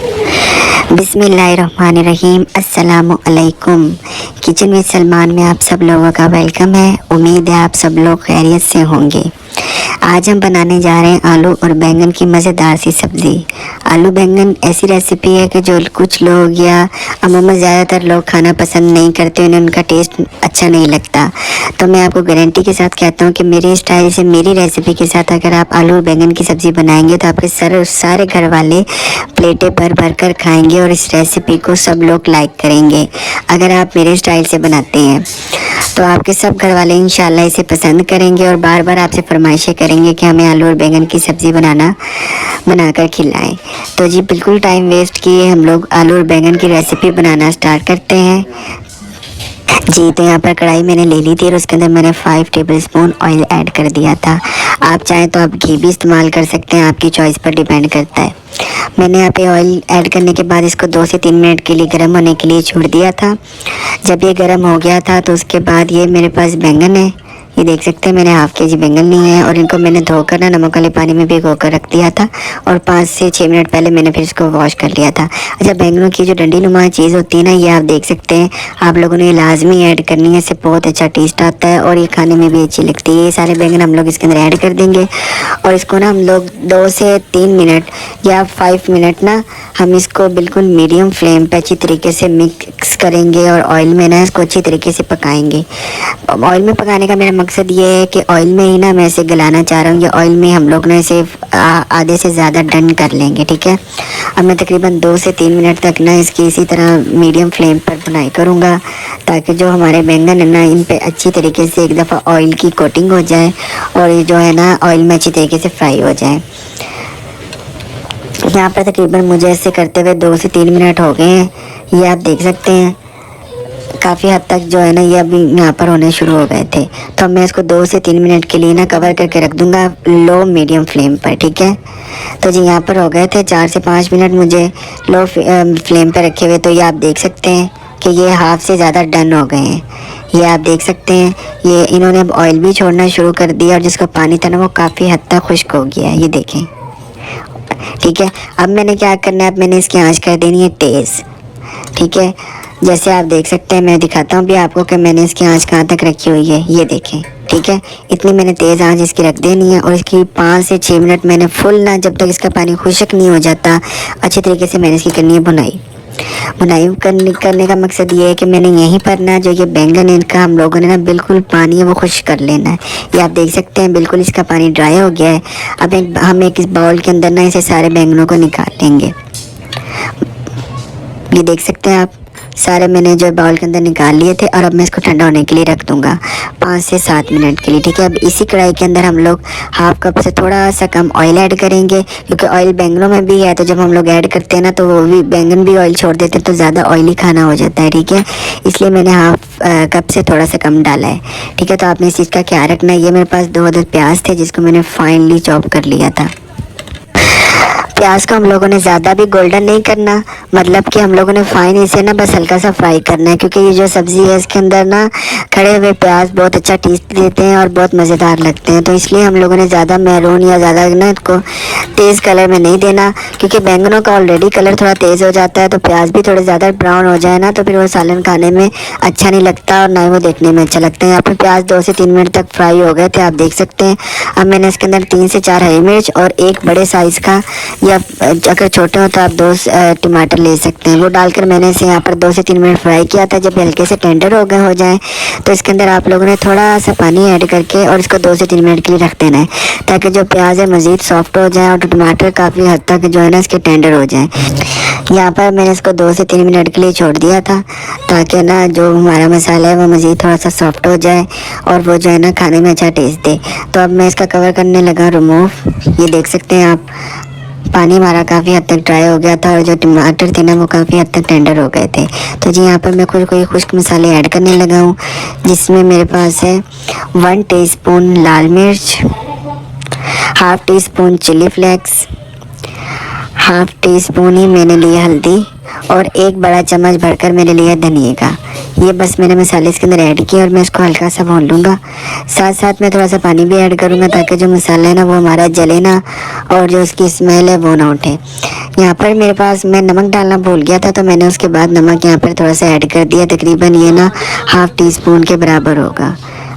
बिस्मिल्लाहिर्रहमानिर्रहीम। अस्सलामु अलैकुम। किचन में सलमान में आप सब लोगों का वेलकम है। उम्मीद है आप सब लोग खैरियत से होंगे। आज हम बनाने जा रहे हैं आलू और बैंगन की मज़ेदार सी सब्ज़ी। आलू बैंगन ऐसी रेसिपी है कि जो कुछ लोग या अमूमन ज़्यादातर लोग खाना पसंद नहीं करते, उन्हें उनका टेस्ट अच्छा नहीं लगता। तो मैं आपको गारंटी के साथ कहता हूँ कि मेरे स्टाइल से, मेरी रेसिपी के साथ अगर आप आलू और बैंगन की सब्ज़ी बनाएंगे तो आपके सारे घर वाले प्लेटें भर भर कर खाएंगे और इस रेसिपी को सब लोग लाइक करेंगे। अगर आप मेरे स्टाइल से बनाते हैं तो आपके सब घर वाले इंशाल्लाह इसे पसंद करेंगे और बार बार आपसे फरमाइशें करेंगे कि हमें आलू और बैंगन की सब्ज़ी बनाकर खिलाएं। तो जी बिल्कुल टाइम वेस्ट किए हम लोग आलू और बैंगन की रेसिपी बनाना स्टार्ट करते हैं। जी तो यहाँ पर कढ़ाई मैंने ले ली थी और उसके अंदर मैंने 5 टेबलस्पून ऑयल ऐड कर दिया था। आप चाहें तो आप घी भी इस्तेमाल कर सकते हैं, आपकी चॉइस पर डिपेंड करता है। मैंने यहाँ पे ऑयल ऐड करने के बाद इसको 2 से 3 मिनट के लिए गर्म होने के लिए छोड़ दिया था। जब ये गर्म हो गया था तो उसके बाद ये मेरे पास बैंगन है, ये देख सकते हैं मैंने हाफ के जी बैंगन लिए हैं और इनको मैंने धोकर ना नमक वाले पानी में भिगो कर रख दिया था और 5 से 6 मिनट पहले मैंने फिर इसको वॉश कर लिया था। अच्छा, बैंगनों की जो डंडी नुमा चीज़ होती है ना, ये आप देख सकते हैं, आप लोगों ने लाजमी ऐड करनी है, इससे बहुत अच्छा टेस्ट आता है और ये खाने में भी अच्छी लगती है। ये सारे बैंगन हम लोग इसके अंदर ऐड कर देंगे और इसको ना हम लोग 2 से 3 मिनट या 5 मिनट ना हम इसको बिल्कुल मीडियम फ्लेम पे अच्छी तरीके से मिक्स करेंगे और ऑयल में ना इसको अच्छी तरीके से पकाएंगे। ऑयल में पकाने का मेरा मकसद ये है कि ऑयल में ही ना मैं इसे गलाना चाह रहा हूँ, या ऑयल में हम लोग ना इसे आधे से ज़्यादा डन कर लेंगे, ठीक है। अब मैं तकरीबन 2 से 3 मिनट तक ना इसकी इसी तरह मीडियम फ्लेम पर बुनाई करूँगा ताकि जो हमारे बैंगन है ना इन पे अच्छी तरीके से एक दफ़ा ऑयल की कोटिंग हो जाए और ये जो है ना ऑयल में अच्छी तरीके से फ्राई हो जाए। यहाँ पर तकरीबन मुझे ऐसे करते हुए 2 से 3 मिनट हो गए हैं। ये आप देख सकते हैं काफ़ी हद तक जो है ना ये अभी यहाँ पर होने शुरू हो गए थे। तो मैं इसको 2 से 3 मिनट के लिए ना कवर करके रख दूँगा लो मीडियम फ्लेम पर, ठीक है। तो जी यहाँ पर हो गए थे 4 से 5 मिनट मुझे लो फ्लेम पर रखे हुए। तो ये आप देख सकते हैं कि ये हाफ से ज़्यादा डन हो गए हैं। ये आप देख सकते हैं ये इन्होंने अब ऑयल भी छोड़ना शुरू कर दिया और जिसका पानी था ना वो काफ़ी हद तक खुश्क हो गया है, ये देखें, ठीक है। अब मैंने क्या करना है, अब मैंने इसकी आंच कर देनी है तेज़, ठीक है। जैसे आप देख सकते हैं, मैं दिखाता हूँ भी आपको कि मैंने इसकी आंच कहाँ तक रखी हुई है, ये देखें, ठीक है। इतनी मैंने तेज़ आंच इसकी रख देनी है और इसकी 5 से 6 मिनट मैंने फुल ना, जब तक इसका पानी खुश्क नहीं हो जाता, अच्छे तरीके से मैंने इसकी करनी है बुनाई करने का मकसद ये है कि मैंने यहीं पर ना जो ये बैंगन है इनका हम लोगों ने ना बिल्कुल पानी है वो खुश्क कर लेना है। ये आप देख सकते हैं बिल्कुल इसका पानी ड्राई हो गया है। अब हम एक इस बाउल के अंदर ना इसे सारे बैंगनों को निकाल लेंगे। ये देख सकते हैं आप सारे मैंने जो बाउल के अंदर निकाल लिए थे और अब मैं इसको ठंडा होने के लिए रख दूंगा 5 से 7 मिनट के लिए, ठीक है। अब इसी कढ़ाई के अंदर हम लोग हाफ कप से थोड़ा सा कम ऑयल ऐड करेंगे क्योंकि ऑयल बैंगनों में भी है, तो जब हम लोग ऐड करते हैं ना तो वो भी बैंगन भी ऑयल छोड़ देते हैं तो ज़्यादा ऑयली खाना हो जाता है, ठीक है। इसलिए मैंने हाफ कप से थोड़ा सा कम डाला है, ठीक है। तो आपने इस चीज़ का ख्याल रखना है। ये मेरे पास 2 अदद प्याज थे जिसको मैंने फाइनली चॉप कर लिया था। प्याज को हम लोगों ने ज़्यादा भी गोल्डन नहीं करना, मतलब कि हम लोगों ने फाइन इसे ना बस हल्का सा फ्राई करना है क्योंकि ये जो सब्ज़ी है इसके अंदर ना खड़े हुए प्याज बहुत अच्छा टेस्ट देते हैं और बहुत मज़ेदार लगते हैं। तो इसलिए हम लोगों ने ज़्यादा मैरून या ज़्यादा ना इसको तेज़ कलर में नहीं देना क्योंकि बैंगनों का ऑलरेडी कलर थोड़ा तेज़ हो जाता है, तो प्याज भी थोड़े ज़्यादा ब्राउन हो जाए ना तो फिर वो सालन खाने में अच्छा नहीं लगता और ना ही वो देखने में अच्छा लगता है। यहाँ पर प्याज 2 से 3 मिनट तक फ्राई हो गए थे, आप देख सकते हैं। अब मैंने इसके अंदर 3 से 4 हरी मिर्च और 1 बड़े साइज़ का, या अगर छोटे हो तो आप 2 टमाटर ले सकते हैं, वो डालकर मैंने इसे यहाँ पर 2 से 3 मिनट फ्राई किया था। जब हल्के से टेंडर हो जाए तो इसके अंदर आप लोगों ने थोड़ा सा पानी ऐड करके और इसको 2 से 3 मिनट के लिए रख देना है ताकि जो प्याज है मज़ीद सॉफ्ट हो जाए और टमाटर काफ़ी हद तक जो है ना इसके टेंडर हो जाए। यहाँ पर मैंने इसको 2 से 3 मिनट के लिए छोड़ दिया था ताकि ना जो हमारा मसाला है वो मज़ीद थोड़ा सा सॉफ्ट हो जाए और वो जो है ना खाने में अच्छा टेस्ट दे। तो अब मैं इसका कवर करने लगा रिमूव। ये देख सकते हैं आप पानी हमारा काफ़ी हद तक ड्राई हो गया था और जो टमाटर थे ना वो काफ़ी हद तक टेंडर हो गए थे। तो जी यहाँ पर मैं कोई खुश्क मसाले ऐड करने लगा हूँ जिसमें मेरे पास है 1 टीस्पून लाल मिर्च, half teaspoon chilli flakes, half teaspoon ही मैंने लिया हल्दी और 1 बड़ा चम्मच भरकर मैंने लिया धनिया का। ये बस मैंने मसाले इसके अंदर ऐड किए और मैं इसको हल्का सा भून लूँगा। साथ साथ मैं थोड़ा सा पानी भी ऐड करूँगा ताकि जो मसाला है ना वो हमारा जले ना और जो उसकी स्मेल है वो ना उठे। यहाँ पर मेरे पास मैं नमक डालना भूल गया था, तो मैंने उसके बाद नमक यहाँ पर थोड़ा सा ऐड कर दिया। तकरीबन ये ना हाफ़ टी स्पून के बराबर होगा।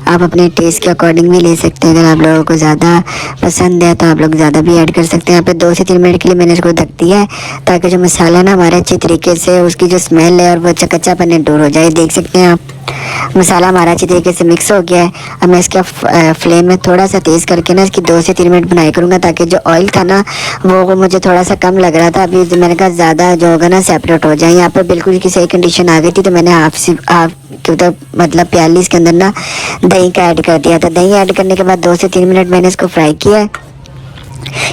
आप अपने टेस्ट के अकॉर्डिंग भी ले सकते हैं। अगर आप लोगों को ज़्यादा पसंद है तो आप लोग ज़्यादा भी ऐड कर सकते हैं। यहाँ पे 2 से 3 मिनट के लिए मैंने इसको ढक दिया है ताकि जो मसाला ना हमारे अच्छी तरीके से उसकी जो स्मेल है और वो कच्चापन दूर हो जाए। देख सकते हैं आप मसाला हमारा अच्छी तरीके से मिक्स हो गया है। अब मैं इसका फ्लेम में थोड़ा सा तेज़ करके ना इसकी 2 से 3 मिनट बनाई करूँगा ताकि जो ऑयल था ना वो मुझे थोड़ा सा कम लग रहा था। अभी मैंने कहा ज़्यादा जो होगा ना सेपरेट हो जाए। यहाँ पर बिल्कुल इसकी सही कंडीशन आ गई थी, तो मैंने हाफ मतलब प्याली इसके अंदर ना दही का ऐड कर दिया था। दही ऐड करने के बाद 2 से 3 मिनट मैंने इसको फ्राई किया है।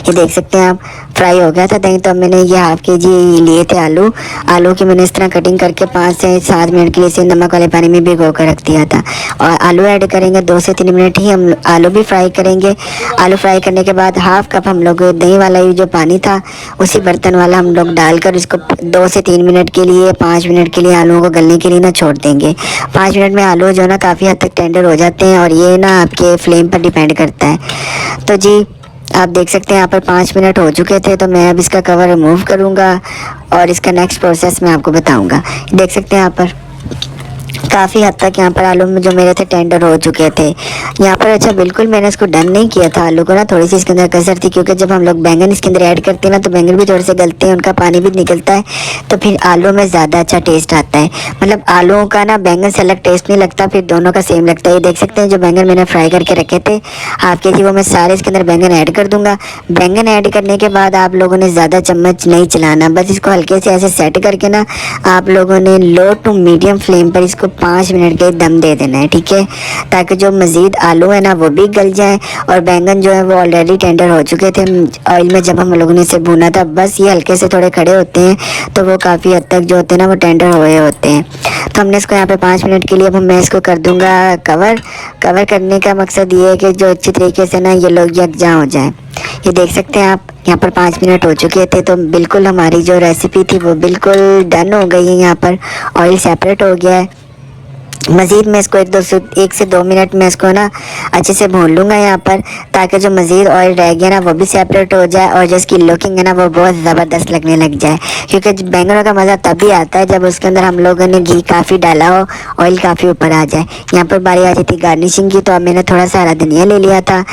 ये देख सकते हैं आप फ्राई हो गया था दही। तो अब मैंने ये हाफ के जी लिए थे आलू की मैंने इस तरह कटिंग करके 5 से 7 मिनट के लिए इसे नमक वाले पानी में भिगो कर रख दिया था। और आलू ऐड करेंगे 2 से 3 मिनट ही हम आलू भी फ्राई करेंगे। आलू फ्राई करने के बाद हाफ कप हम लोग दही वाला ये जो पानी था उसी बर्तन वाला हम लोग डालकर इसको 2 से 3 मिनट के लिए 5 मिनट के लिए आलूओं को गलने के लिए ना छोड़ देंगे। 5 मिनट में आलू जो ना काफ़ी हद तक टेंडर हो जाते हैं और ये ना आपके फ्लेम पर डिपेंड करता है। तो जी आप देख सकते हैं यहाँ पर 5 मिनट हो चुके थे, तो मैं अब इसका कवर रिमूव करूँगा और इसका नेक्स्ट प्रोसेस मैं आपको बताऊँगा। देख सकते हैं यहाँ पर काफ़ी हद तक यहाँ पर आलू में जो मेरे थे टेंडर हो चुके थे। यहाँ पर अच्छा बिल्कुल मैंने इसको डन नहीं किया था आलू को ना, थोड़ी सी इसके अंदर कसर थी क्योंकि जब हम लोग बैंगन इसके अंदर ऐड करते हैं ना तो बैंगन भी थोड़े से गलते हैं, उनका पानी भी निकलता है, तो फिर आलू में ज़्यादा अच्छा टेस्ट आता है। मतलब आलूओं का ना बैंगन से अलग टेस्ट नहीं लगता, फिर दोनों का सेम लगता है। ये देख सकते हैं जो बैंगन मैंने फ्राई करके रखे थे हाफ के जी, वो मैं सारे इसके अंदर बैंगन ऐड कर दूँगा। बैंगन ऐड करने के बाद आप लोगों ने ज़्यादा चम्मच नहीं चलाना, बस इसको हल्के से ऐसे सेट करके ना आप लोगों ने लो टू मीडियम फ्लेम पर इसको 5 मिनट के दम दे देना है, ठीक है, ताकि जो मज़ीद आलू है ना वो भी गल जाए और बैंगन जो है वो ऑलरेडी टेंडर हो चुके थे ऑयल में जब हम लोगों ने इसे भुना था। बस ये हल्के से थोड़े खड़े होते हैं तो वो काफ़ी हद तक जो होते हैं ना वो टेंडर हुए होते हैं। तो हमने इसको यहाँ पे 5 मिनट के लिए अब मैं इसको कर दूँगा कवर करने का मकसद ये है कि जो अच्छी तरीके से ना ये लोग यकजा हो जाए। ये देख सकते हैं आप यहाँ पर 5 मिनट हो चुके थे, तो बिल्कुल हमारी जो रेसिपी थी वो बिल्कुल डन हो गई है। यहाँ पर ऑयल सेपरेट हो गया है। मज़ीद मैं इसको 1 से 2 मिनट में इसको ना अच्छे से भून लूँगा यहाँ पर, ताकि जो मज़ीद ऑयल रह गया ना वो भी सेपरेट हो जाए और जो इसकी लुकिंग है ना वो बहुत ज़बरदस्त लगने लग जाए। क्योंकि बैंगनों का मज़ा तभी आता है जब उसके अंदर हम लोगों ने घी काफ़ी डाला हो, ऑयल काफ़ी ऊपर आ जाए। यहाँ पर बारी आ जाती गार्निशिंग की, तो अब मैंने थोड़ा सा हरा धनिया ले लिया था।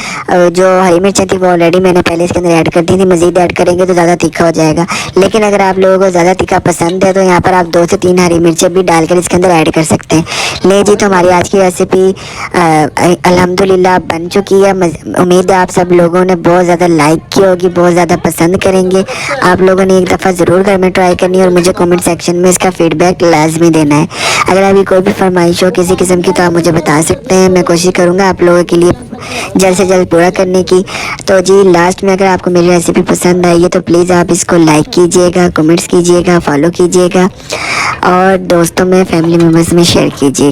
जो हरी मिर्चें थी वो ऑलरेडी मैंने पहले इसके अंदर ऐड कर दी थी। मज़ीद ऐड करेंगे तो ज़्यादा तीखा हो जाएगा, लेकिन अगर आप लोगों को ज़्यादा तीखा पसंद है तो यहाँ पर आप 2 से 3 हरी मिर्चें भी डालकर इसके अंदर ऐड कर सकते हैं। ले जी, तो हमारी आज की रेसिपी अल्हम्दुलिल्लाह बन चुकी है। उम्मीद है आप सब लोगों ने बहुत ज़्यादा लाइक की होगी, बहुत ज़्यादा पसंद करेंगे। आप लोगों ने एक दफ़ा ज़रूर घर में ट्राई करनी है और मुझे कमेंट सेक्शन में इसका फीडबैक लाजमी देना है। अगर अभी कोई भी फरमाइश हो किसी किस्म की तो आप मुझे बता सकते हैं, मैं कोशिश करूँगा आप लोगों के लिए जल्द से जल्द पूरा करने की। तो जी लास्ट में अगर आपको मेरी रेसिपी पसंद आई है तो प्लीज़ आप इसको लाइक कीजिएगा, कमेंट्स कीजिएगा, फॉलो कीजिएगा और दोस्तों में फैमिली मेम्बर्स में शेयर कीजिएगा।